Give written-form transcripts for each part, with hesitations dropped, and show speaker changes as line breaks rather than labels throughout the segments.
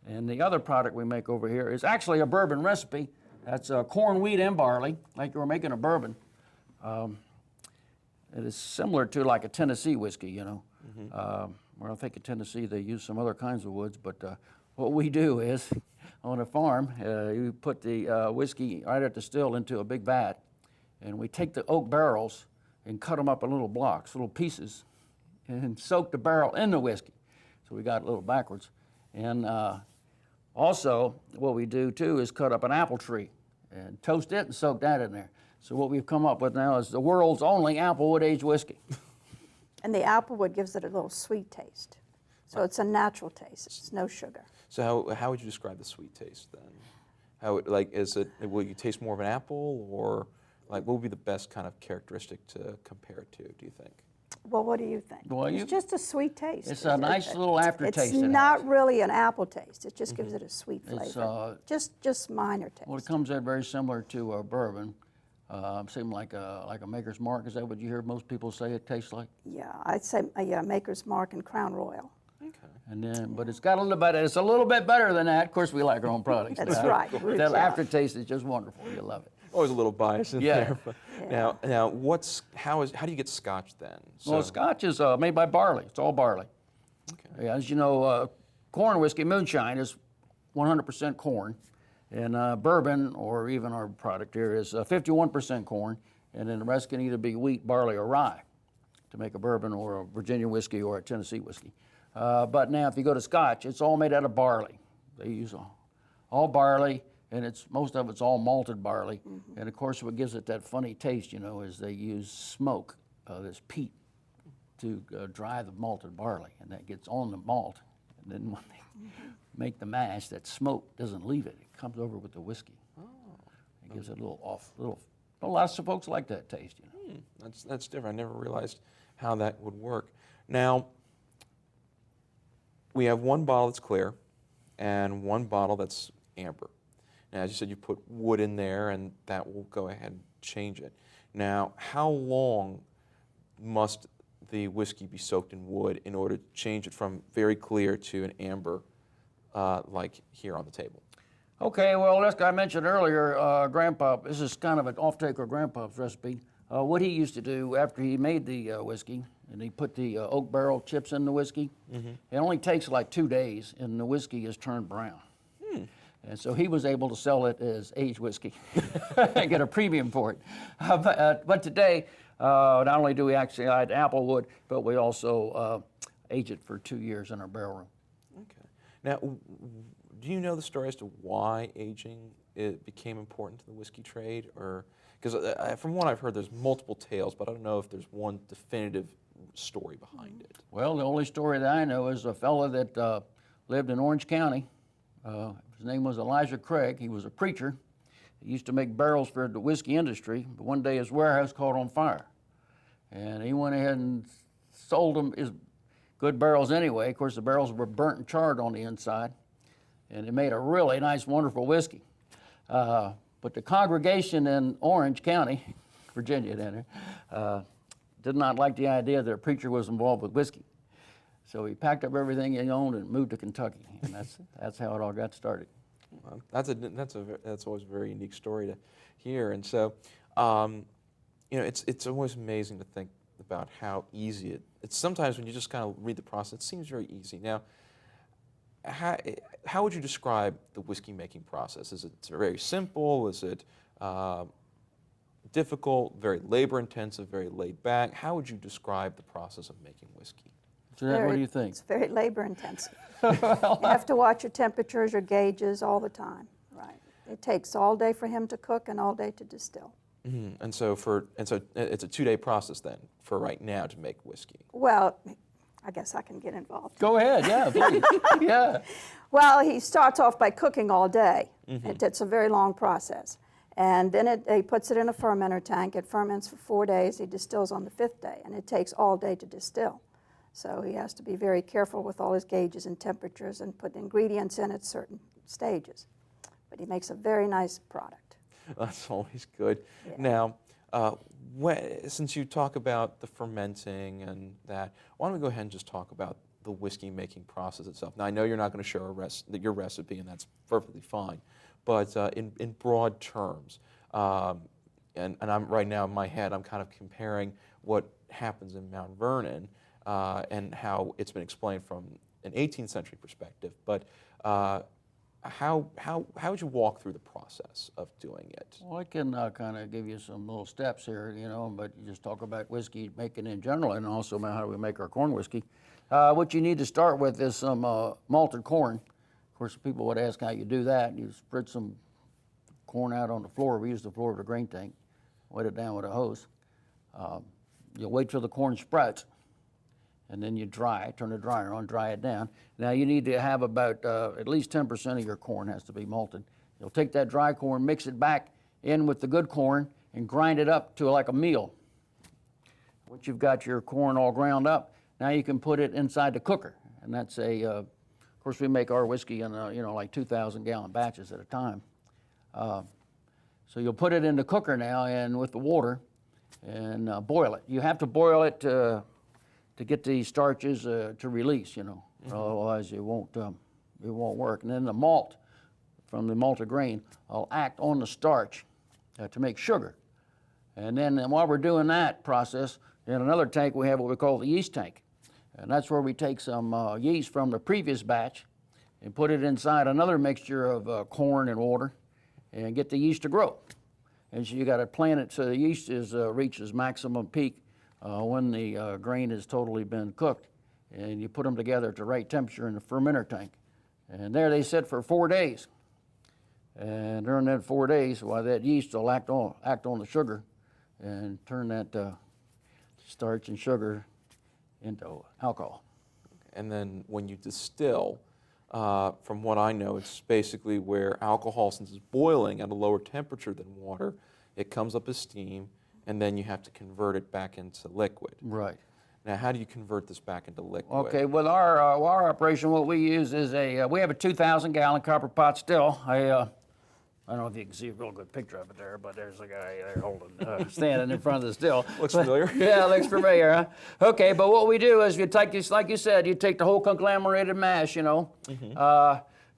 And the other product we make over here is actually a bourbon recipe. That's corn, wheat, and barley, like you were making a bourbon. It is similar to like a Tennessee whiskey, you know. Well, I think in Tennessee they use some other kinds of woods, but what we do is, on a farm, you put the whiskey right at the still into a big vat, and we take the oak barrels and cut them up in little blocks, little pieces, and soak the barrel in the whiskey. So we got it a little backwards. And also, what we do too is cut up an apple tree and toast it and soak that in there. So what we've come up with now is the world's only Applewood aged whiskey.
And the Applewood gives it a little sweet taste. So it's a natural taste. It's no sugar.
So how would you describe the sweet taste then? How like is it? Will you taste more of an apple, or like what would be the best kind of characteristic to compare it to? Do you think?
Well, what do you think?
Well,
it's just a sweet taste.
It's a nice little aftertaste.
It's not really an apple taste. It just gives it a sweet flavor. Just minor taste.
Well, it comes out very similar to a bourbon. Seems like a Maker's Mark. Is that what you hear most people say it tastes like?
Yeah, I'd say Maker's Mark and Crown Royal.
Okay.
And then, but it's got a little bit. It's a little bit better than that. Of course, we like our own products.
That's right.
That aftertaste is just wonderful. You love it.
Always a little bias in there. But
Yeah.
Now, how do you get Scotch then?
Well, Scotch is made by barley. It's all barley.
Okay.
Yeah, as you know, corn whiskey, Moonshine, is 100% corn. And bourbon, or even our product here, is 51% corn. And then the rest can either be wheat, barley, or rye to make a bourbon or a Virginia whiskey or a Tennessee whiskey. But now if you go to Scotch, it's all made out of barley. They use all barley, and most of it's all malted barley. And of course what gives it that funny taste, you know, is they use smoke, this peat, to dry the malted barley, and that gets on the malt. And then when they make the mash, that smoke doesn't leave it. It comes over with the whiskey. Oh. It gives it a little a lot of folks like that taste, you know.
That's different. I never realized how that would work. Now, we have one bottle that's clear and one bottle that's amber. Now, as you said, you put wood in there, and that will go ahead and change it. Now, how long must the whiskey be soaked in wood in order to change it from very clear to an amber, like here on the table?
Okay, well, like I mentioned earlier, Grandpa, this is kind of an off-take of Grandpa's recipe. What he used to do after he made the whiskey, and he put the oak barrel chips in the whiskey, it only takes like 2 days, and the whiskey is turned brown. And so he was able to sell it as aged whiskey and get a premium for it. But today, not only do we actually add Applewood, but we also age it for 2 years in our barrel room.
Okay. Now, do you know the story as to why aging became important to the whiskey trade? Or because from what I've heard, there's multiple tales, but I don't know if there's one definitive story behind it.
Well, the only story that I know is a fellow that lived in Orange County. His name was Elijah Craig. He was a preacher. He used to make barrels for the whiskey industry, but one day his warehouse caught on fire. And he went ahead and sold them his good barrels anyway. Of course, the barrels were burnt and charred on the inside, and it made a really nice, wonderful whiskey. But the congregation in Orange County, Virginia, did not like the idea that a preacher was involved with whiskey. So he packed up everything he owned and moved to Kentucky, and that's how it all got started.
Well, that's always a very unique story to hear, and so you know, it's always amazing to think about how easy it's. Sometimes when you just kind of read the process, it seems very easy. Now, how would you describe the whiskey making process? Is it very simple? Is it difficult? Very labor intensive? Very laid back? How would you describe the process of making whiskey?
Jeanette, what do you think?
It's very labor intensive. You have to watch your temperatures, your gauges all the time. Right. It takes all day for him to cook and all day to distill.
And so it's a 2-day process then for right now to make whiskey.
Well, I guess I can get involved.
Go ahead, yeah, please. Yeah.
Well, he starts off by cooking all day. It's a very long process. And then he puts it in a fermenter tank. It ferments for 4 days. He distills on the 5th day, and it takes all day to distill. So he has to be very careful with all his gauges and temperatures and put ingredients in at certain stages. But he makes a very nice product.
That's always good. Yeah. Now, since you talk about the fermenting and that, why don't we go ahead and just talk about the whiskey making process itself? Now I know you're not going to share your recipe, and that's perfectly fine, but in broad terms, and I'm right now in my head I'm kind of comparing what happens in Mount Vernon and how it's been explained from an 18th century perspective, but how would you walk through the process of doing it?
Well, I can kind of give you some little steps here, you know, but you just talk about whiskey making in general and also about how we make our corn whiskey. What you need to start with is some malted corn. Of course, people would ask how you do that. You spread some corn out on the floor. We use the floor of the grain tank, wet it down with a hose. You'll wait till the corn sprouts, and then you dry it, turn the dryer on, dry it down. Now you need to have about at least 10% of your corn has to be malted. You'll take that dry corn, mix it back in with the good corn, and grind it up to like a meal. Once you've got your corn all ground up, now you can put it inside the cooker. And that's of course we make our whiskey in like 2,000 gallon batches at a time. So you'll put it in the cooker now and with the water and boil it. You have to boil it to get the starches to release, you know. Otherwise it won't work. And then the malt from the malted grain will act on the starch to make sugar. And then while we're doing that process, in another tank we have what we call the yeast tank. And that's where we take some yeast from the previous batch and put it inside another mixture of corn and water and get the yeast to grow. And so you got to plant it so the yeast reaches maximum peak when the grain has totally been cooked. And you put them together at the right temperature in the fermenter tank. And there they sit for 4 days. And during that 4 days, that yeast will act on the sugar and turn that starch and sugar into alcohol.
And then when you distill, from what I know, it's basically where alcohol, since it's boiling at a lower temperature than water, it comes up as steam, and then you have to convert it back into liquid.
Right.
Now, how do you convert this back into liquid?
Okay, with our operation, what we use is we have a 2,000 gallon copper pot still. I don't know if you can see a real good picture of it there, but there's a guy there holding, standing in front of the still.
Looks familiar.
Yeah, it looks familiar, huh? Okay, but what we do is you take this, like you said, you take the whole conglomerated mash, you know,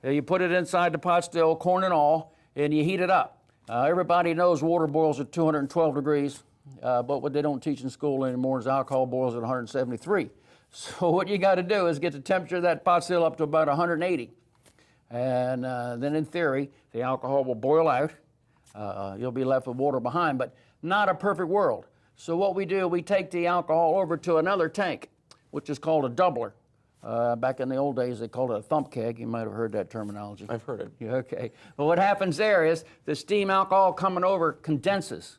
you put it inside the pot still, corn and all, and you heat it up. Everybody knows water boils at 212 degrees, but what they don't teach in school anymore is alcohol boils at 173. So what you got to do is get the temperature of that pot still up to about 180. And then in theory, the alcohol will boil out. You'll be left with water behind, but not a perfect world. So what we do, we take the alcohol over to another tank, which is called a doubler. Back in the old days, they called it a thump keg. You might have heard that terminology.
I've heard it.
Yeah, okay. Well, what happens there is the steam alcohol coming over condenses.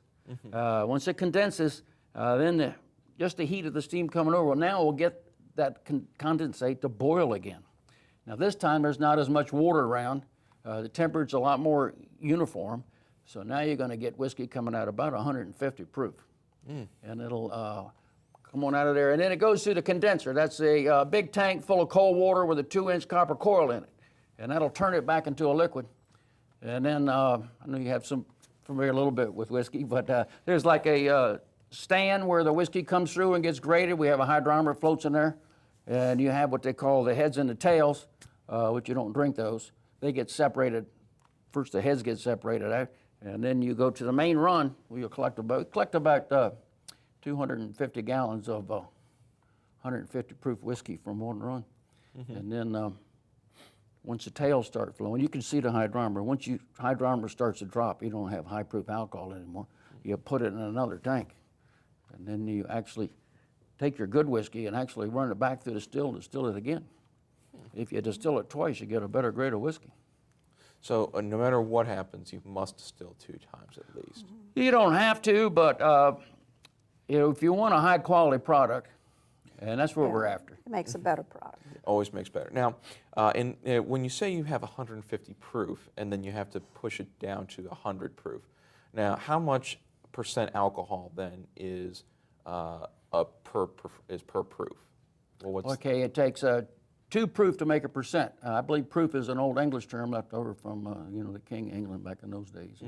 Once it condenses, then just the heat of the steam coming over, well, now we'll get that condensate to boil again. Now this time there's not as much water around. The temperature's a lot more uniform. So now you're going to get whiskey coming out about 150 proof. And it'll come on out of there. And then it goes through the condenser. That's a big tank full of cold water with a 2-inch copper coil in it. And that'll turn it back into a liquid. And then I know you have some familiar a little bit with whiskey, but there's like a stand where the whiskey comes through and gets graded. We have a hydrometer floats in there. And you have what they call the heads and the tails, which you don't drink those. They get separated. First the heads get separated out, and then you go to the main run where you'll collect about 250 gallons of 150 proof whiskey from one run. And then once the tails start flowing, you can see the hydrometer. Once hydrometer starts to drop, you don't have high proof alcohol anymore. You put it in another tank, and then you actually take your good whiskey and actually run it back through the still and distill it again. If you distill it twice, you get a better grade of whiskey.
So no matter what happens, you must distill 2 times at least.
You don't have to, but if you want a high quality product, and that's what we're after.
It makes a better product.
It always makes better. Now, when you say you have 150 proof and then you have to push it down to 100 proof, now how much % alcohol then is per proof? Well,
Okay, it takes 2 proof to make a percent. I believe proof is an old English term left over from the King of England back in those days.